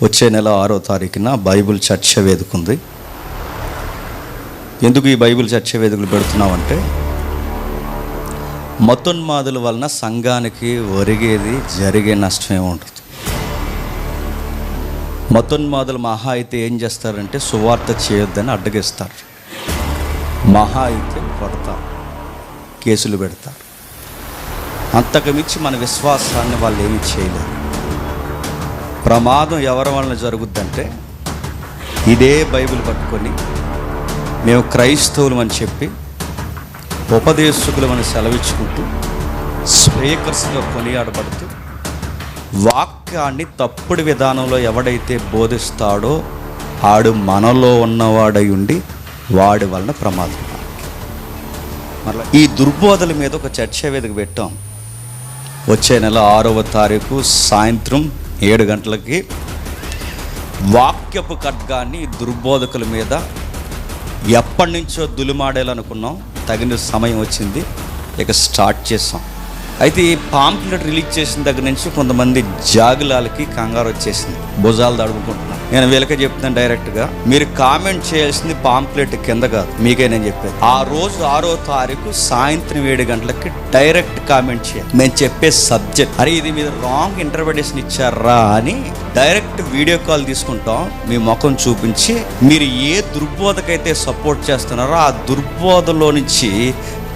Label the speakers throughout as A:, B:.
A: వచ్చే నెల 6వ తారీఖున బైబిల్ చర్చ వేదిక ఉంది. ఎందుకు ఈ బైబిల్ చర్చ వేదికలు పెడుతున్నామంటే, మతోన్మాదుల వలన సంఘానికి జరిగే నష్టం ఏముంటుంది. మతోన్మాదులు మహా అయితే ఏం చేస్తారంటే సువార్త చేయొద్దని అడ్డగిస్తారు, మహా అయితే కొడతారు, కేసులు పెడతారు. అంతకు మించి మన విశ్వాసాన్ని వాళ్ళు ఏమీ చేయలేరు. ప్రమాదం ఎవరి వలన జరుగుద్దంటే, ఇదే బైబిల్ పట్టుకొని మేము క్రైస్తవులు అని చెప్పి ఉపదేశకులమని సెలవిచ్చుకుంటూ స్పీకర్స్గా కొనియాడబడుతూ వాక్యాన్ని తప్పుడు విధానంలో ఎవడైతే బోధిస్తాడో ఆడు మనలో ఉన్నవాడై ఉండి వాడి వలన ప్రమాదం. మరలా ఈ దుర్బోధల మీద ఒక చర్చ వేదిక పెట్టాం. వచ్చే నెల 6వ తారీఖు సాయంత్రం 7 గంటలకి వాక్యపు ఖడ్గాన్ని దుర్బోధకుల మీద ఎప్పటి నుంచో దులిమాడేయాలనుకున్నాం. తగిన సమయం వచ్చింది, ఇక స్టార్ట్ చేసాం. అయితే ఈ పాంప్లెట్ రిలీజ్ చేసిన దగ్గర నుంచి కొంతమంది జాగులాలకి కంగారు వచ్చేసింది, భుజాలు తడుముకుంటున్నాను. నేను వీళ్ళకే చెప్తున్నాను డైరెక్ట్గా, మీరు కామెంట్ చేయాల్సింది పాంప్లెట్ కింద కాదు, మీకే నేను చెప్పేది. ఆ రోజు 6వ తారీఖు సాయంత్రం 7 గంటలకి డైరెక్ట్ కామెంట్ చేయాలి. మేము చెప్పే సబ్జెక్ట్, అరే ఇది మీరు రాంగ్ ఇంటర్ప్రిటేషన్ ఇచ్చారా అని డైరెక్ట్ వీడియో కాల్ తీసుకుంటాం. మీ ముఖం చూపించి మీరు ఏ దుర్బోధకైతే సపోర్ట్ చేస్తున్నారో ఆ దుర్బోధలో నుంచి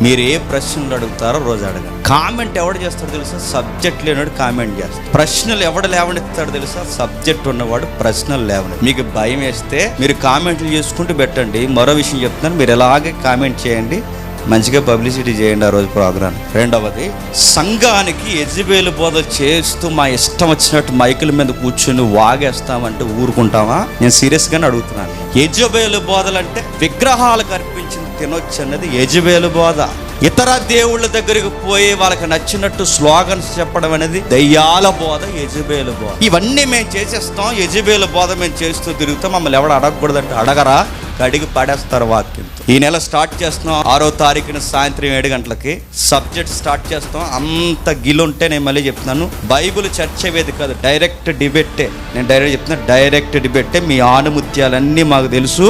A: మీరు ఏ ప్రశ్నలు అడుగుతారో రోజు అడగండి. కామెంట్ ఎవడు చేస్తాడో తెలుసా? సబ్జెక్ట్ లేనివాడు కామెంట్ చేస్తాడు. ప్రశ్నలు ఎవడు లేవనెత్తాడో తెలుసా? సబ్జెక్ట్ ఉన్నవాడు ప్రశ్నలు లేవనెత్తాడు. మీకు భయం వేస్తే మీరు కామెంట్లు చేసుకుంటూ పెట్టండి. మరో విషయం చెప్తున్నాను, మీరు ఎలాగే కామెంట్ చేయండి, మంచిగా పబ్లిసిటీ చేయండి ఆ రోజు ప్రోగ్రామ్. రెండవది, సంఘానికి యెజబెలు బోధ చేస్తూ మా ఇష్టం వచ్చినట్టు మైకుల మీద కూర్చొని వాగేస్తామంటే ఊరుకుంటామా? నేను సీరియస్గానే అడుగుతున్నాను. యెజబెలు బోధలంటే విగ్రహాలకు అర్పించిన తినొచ్చు అన్నది యెజబెలు బోధ. ఇతర దేవుళ్ళ దగ్గరికి పోయి వాళ్ళకి నచ్చినట్టు స్లోగన్స్ చెప్పడం అనేది దయ్యాల బోధ, యెజబెలు బోధ. ఇవన్నీ మేము చేసేస్తాం, యెజబెలు బోధ మేము చేస్తూ తిరుగుతాం. మమ్మల్ని ఎవడు అడగకూడదంటే అడగరా, కడిగి పడేస్తారు వాక్యంతో. ఈ నెల స్టార్ట్ చేస్తున్నాం 6వ తారీఖున సాయంత్రం 7 గంటలకి సబ్జెక్ట్ స్టార్ట్ చేస్తాం. అంత గిలుంటే నేను మళ్ళీ చెప్తున్నాను, బైబిల్ చర్చ వేదిక కాదు, డైరెక్ట్ డిబేటే. నేను డైరెక్ట్ చెప్తున్నా, డైరెక్ట్ డిబేటే. మీ ఆనుముత్యాలన్నీ మాకు తెలుసు.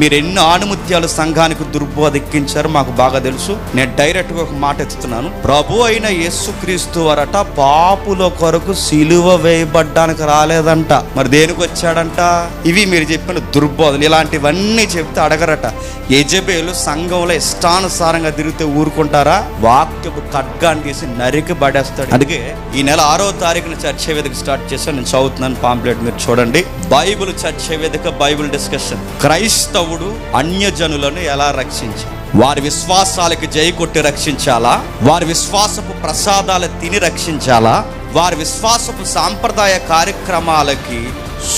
A: మీరు ఎన్ని ఆనుముత్యాలు సంఘానికి దుర్బోధ ఎక్కించారో మాకు బాగా తెలుసు. నేను డైరెక్ట్గా ఒక మాట ఎత్తుతున్నాను. ప్రభు అయిన యేసుక్రీస్తు వారట పాపుల కొరకు సిలువ వేయబడ్డానికి రాలేదంట, మరి దేనికి వచ్చాడంట? ఇవి మీరు చెప్పిన దుర్బోధలు. ఇలాంటివన్నీ చెప్తే అడగరట. యెజబెలు సంఘంలో ఇష్టానుసారంగా తిరిగితే ఊరుకుంటారా? వాక్యపు ఖడ్గాన్ని తీసి నరికి పడేస్తాడు. అందుకే ఈ నెల 6వ తారీఖున చర్చ వేదిక స్టార్ట్ చేశాను. నేను చదువుతున్నాను పాంప్లెట్, మీరు చూడండి. బైబిల్ చర్చ వేదిక, బైబిల్ డిస్కషన్. క్రైస్తవుడు అన్యజనులను ఎలా రక్షించాలి? వారి విశ్వాసాలకి జై కొట్టి రక్షించాలా? వారి విశ్వాసపు ప్రసాదాలు తిని రక్షించాలా? వారి విశ్వాసపు సాంప్రదాయ కార్యక్రమాలకి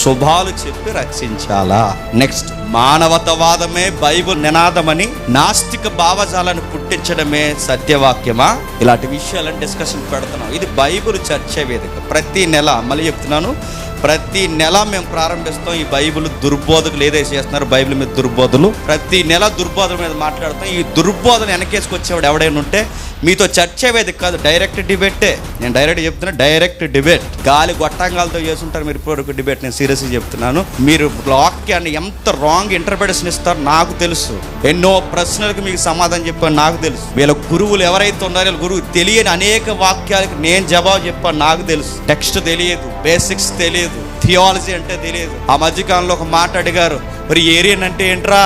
A: శుభాలు చెప్పి రక్షించాలా? నెక్స్ట్, మానవతావాదమే బైబిల్ నినాదమని నాస్తిక భావజాలను పుట్టించడమే సత్యవాక్యమా? ఇలాంటి విషయాలను డిస్కషన్ పెడుతున్నాం. ఇది బైబిల్ చర్చ వేదిక. ప్రతి నెల, మళ్ళీ చెప్తున్నాను, ప్రతి నెల మేము ప్రారంభిస్తాం. ఈ బైబిల్ దుర్బోధకులు ఏదైతే చేస్తున్నారు, బైబిల్ మీద దుర్బోధలు, ప్రతి నెల దుర్బోధల మీద మాట్లాడుతాం. ఈ దుర్బోధన వెనకేసుకొచ్చేవాడు ఎవడైనా ఉంటే మీతో చర్చ వేదిక కాదు, డైరెక్ట్ డిబేటే. నేను డైరెక్ట్ చెప్తున్నా, డైరెక్ట్ డిబేట్. గాలి గొట్టంగాలతో చేస్తుంటారు మీరు ఇప్పుడు డిబేట్. నేను సీరియస్గా చెప్తున్నాను. మీరు వాక్యాన్ని ఎంత రాంగ్ ఇంటర్ప్రిటేషన్ ఇస్తారో నాకు తెలుసు. ఎన్నో ప్రశ్నలకు మీకు సమాధానం చెప్పాను నాకు తెలుసు. వీళ్ళ గురువులు ఎవరైతే ఉన్నారో గురువు తెలియని అనేక వాక్యాలకు నేను జవాబు చెప్పాను నాకు తెలుసు. టెక్స్ట్ తెలియదు, బేసిక్స్ తెలియదు, థియాలజీ అంటే తెలియదు. ఆ మధ్యకాలంలో ఒక మాట అడిగారు, మరి ఏరియన్ అంటే ఏంట్రా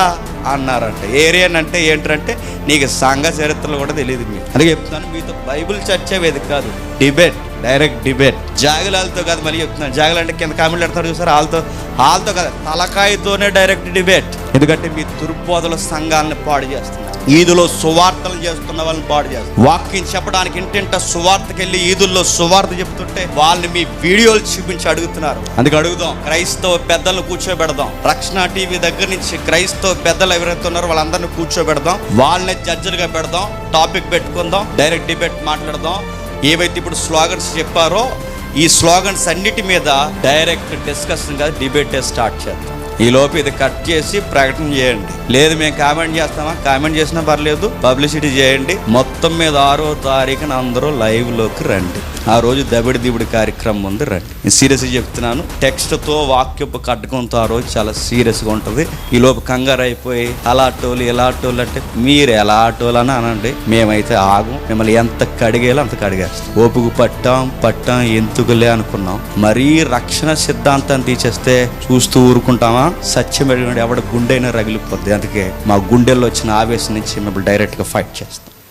A: అన్నారంట. ఏరియన్ అంటే ఏంటంటే నీకు సంఘ చరిత్రలు కూడా తెలియదు. మీరు అందుకే చెప్తున్నాను, మీతో బైబిల్ చర్చ వేదిక కాదు, డిబేట్, డైరెక్ట్ డిబేట్. జాగులాలతో కాదు, మళ్ళీ చెప్తున్నాను. జాగులు అంటే కింద కామెంట్లు పెడతారు చూసారు, వాళ్ళతో కాదు, తలకాయతోనే డైరెక్ట్ డిబేట్. ఎందుకంటే మీ దుర్బోధల సంఘాలను పాడు చేస్తున్నారు. ఈదులో సువార్తలు చేస్తున్న వాళ్ళని పాడు చేస్తారు. వాక్యం చెప్పడానికి ఇంటింట సువార్తకి వెళ్ళి ఈదుల్లో సువార్త చెప్తుంటే వాళ్ళని మీ వీడియోలు చూపించి అడుగుతున్నారు. అందుకే అడుగుదాం, క్రైస్తవ పెద్దలను కూర్చోబెడదాం. రక్షణ టీవీ దగ్గర నుంచి క్రైస్తవ పెద్దలు ఎవరైతే ఉన్నారో వాళ్ళందరినీ కూర్చోబెడదాం, వాళ్ళని జడ్జిలుగా పెడదాం, టాపిక్ పెట్టుకుందాం, డైరెక్ట్ డిబేట్ మాట్లాడదాం. ఏవైతే ఇప్పుడు స్లోగన్స్ చెప్పారో ఈ స్లోగన్స్ అన్నిటి మీద డైరెక్ట్ డిస్కషన్ గా డిబేటే స్టార్ట్ చేద్దాం. ఈ లోపు ఇది కట్ చేసి ప్రకటన చేయండి. లేదు మేము కామెంట్ చేస్తామా, కామెంట్ చేసినా పర్లేదు, పబ్లిసిటీ చేయండి. మొత్తం మీద 6వ తారీఖున అందరూ లైవ్ లోకి రండి. ఆ రోజు దబిడి కార్యక్రమం ఉంది, రండి. నేను సీరియస్గా చెప్తున్నాను. టెక్స్ట్తో వాక్యపు కట్టుకుంటూ ఆ రోజు చాలా సీరియస్గా ఉంటుంది. ఈ లోపు కంగారు అయిపోయి అలాటోలు ఇలాటోలు అంటే మీరు ఎలాటోలు అని అనండి, మేమైతే ఆగం. మిమ్మల్ని ఎంత కడిగేలా అంత కడిగేస్తాం. ఓపుకు పట్టాం ఎందుకులే అనుకున్నాం. మరీ రక్షణ సిద్ధాంతాన్ని తీసేస్తే చూస్తూ ఊరుకుంటామా? సత్యం ఎవడ గుండెైనా రగిలిపోద్ది. అందుకే మా గుండెల్లో వచ్చిన ఆవేశం నుంచి మిమ్మల్ని డైరెక్ట్గా ఫైట్ చేస్తాం.